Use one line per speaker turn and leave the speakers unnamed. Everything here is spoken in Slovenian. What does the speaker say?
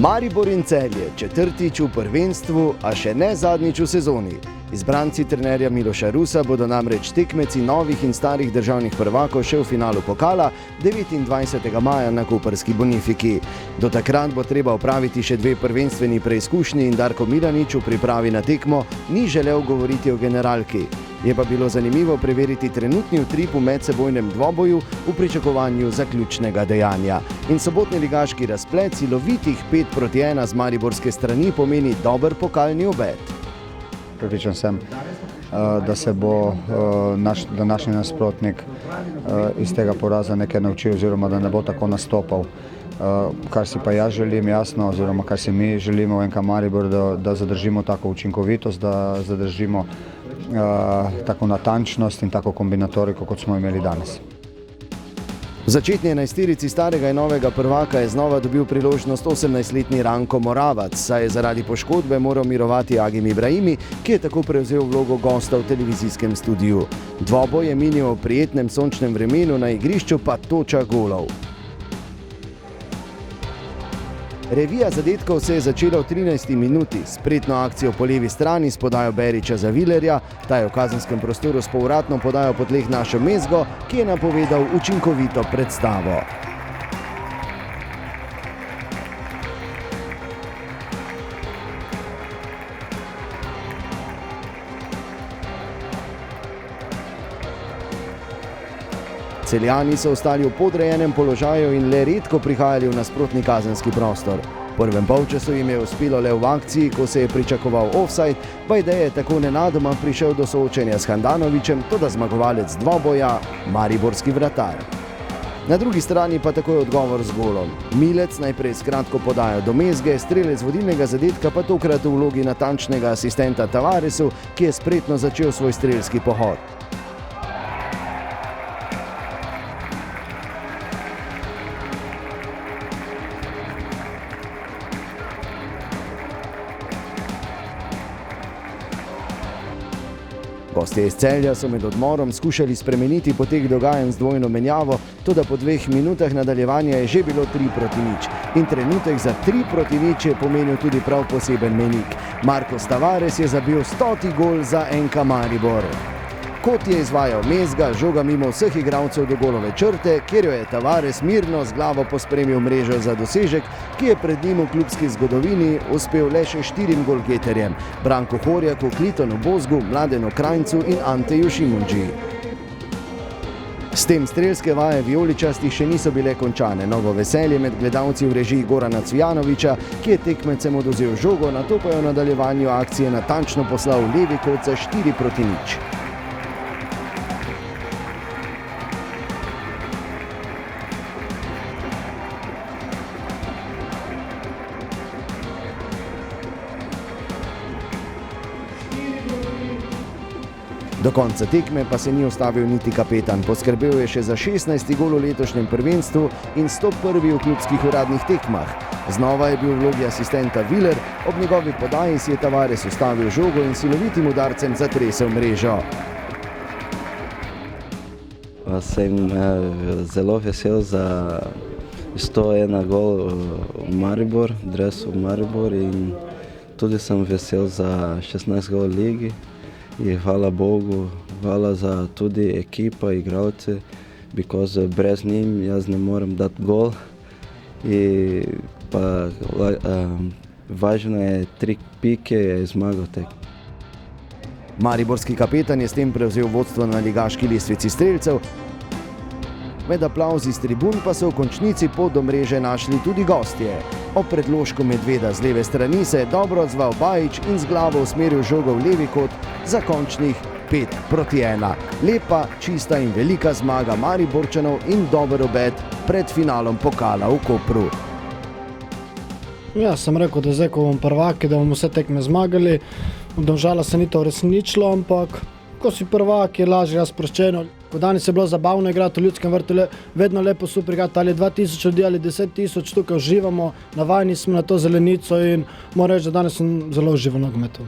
Maribor in Celje, četrtič v prvenstvu, a še ne zadnjič v sezoni. Izbranci trenerja Miloša Rusa bodo namreč tekmeci novih in starih državnih prvakov še v finalu pokala 29. maja na koprski Bonifiki. Do takrat bo treba opraviti še 2 prvenstveni preizkušnji in Darko Milanič v pripravi na tekmo ni želel govoriti o generalki. Je pa bilo zanimivo preveriti trenutni utrip v medsebojnem dvoboju v pričakovanju zaključnega dejanja. In sobotni ligaški razplet silovitih 5-1 z mariborske strani pomeni dober pokalni obet.
Pripričan sem, da se bo naš današnji nasprotnik iz tega poraza nekaj naučil oziroma da ne bo tako nastopal. Kar si pa jaz želim, jasno, oziroma kar si mi želimo v NK Maribor, da zadržimo tako učinkovitost, da zadržimo tako natančnost in tako kombinatoriko, kot smo imeli danes.
V začetni enajsterici starega in novega prvaka je znova dobil priložnost 18-letni Ranko Moravac, saj je zaradi poškodbe moral mirovati Agim Ibrahimi, ki je tako prevzel vlogo gosta v televizijskem studiu. Dvoboj je minil v prijetnem sončnem vremenu, na igrišču pa toča golov. Revija zadetkov se je začela v 13. minuti, spretno akcijo po levi strani s podajo Beriča za Vilerja, ta je v kazenskem prostoru s povratno podajo po tleh našel Mezgo, ki je napovedal učinkovito predstavo. Celjani so ostali v podrejenem položaju in le redko prihajali v nasprotni kazenski prostor. V prvem polčasu jim je uspelo le v akciji, ko se je pričakoval ofsajd, pa je tako nenadoma prišel do soočenja s Handanovićem, toda zmagovalec dvoboja, mariborski vratar. Na drugi strani pa takoj odgovor z golom. Milec najprej s kratko podajo do Mezge, strelec vodilnega zadetka pa tokrat v vlogi natančnega asistenta Tavaresu, ki je spretno začel svoj strelski pohod. Gostje iz Celja so med odmorom skušali spremeniti potek dogajanj z dvojno menjavo, toda po 2 minutah nadaljevanja je že bilo 3-0. In trenutek za 3-0 je pomenil tudi prav poseben mejnik. Marcos Tavares je zabil 100. gol za NK Maribor. Kot je izvajal Mezga, žoga mimo vseh igralcev do golove črte, kjer jo je Tavares mirno z glavo pospremil mrežo za dosežek, ki je pred njim v klubski zgodovini uspel le še 4 golgeterjem: Branku Horjaku, Klitonu Bozgu, Mladenu Krajncu in Anteju Šimundži. S tem strelske vaje vijoličastih še niso bile končane. Novo veselje med gledalci v režiji Gorana Cvijanovića, ki je tekmecem odvzel žogo, nato pa je v nadaljevanju akcije natančno poslal v levi kot za 4-0. Do konca tekme pa se ni ustavil niti kapetan. Poskrbel je še za 16. gol v letošnjem prvenstvu in 101. v klubskih uradnih tekmah. Znova je bil v vlogi asistenta Viler, ob njegovi podaji si je Tavares ustavil žogo in silovitim udarcem zatresel mrežo.
Sem zelo vesel za 101 gol v Maribor, dresu v Maribor, in tudi sem vesel za 16 gol v ligi. In hvala Bogu, hvala za tudi ekipa, igralce, because brez njim jaz ne morem dati gol. In pa važno je 3 pike, je zmagal tek.
Mariborski kapetan je s tem prevzel vodstvo na ligaški lestvici strelcev. Med aplavzi s tribun pa so v končnici pot do mreže našli tudi gostje. Ob predložku Medveda z leve strani se je dobro odzval Bajić in z glavo usmeril žogo v levi kot za končnih 5-1. Lepa, čista in velika zmaga Mariborčanov in dober obet pred finalom pokala v Kopru.
Ja, sem rekel, da zdaj, ko bomo prvaki, da bomo vse tekme zmagali. Domžala se ni to uresničilo, ampak ko si prvak, je lažje razproščeno. Ko danes je bilo zabavno igrati v Ljudskem vrtu, vedno lepo super igrati, ali 2000 ljudi ali 10 000, tukaj uživamo, navajeni smo na to zelenico in moram reči, da danes sem zelo užival v nogometu.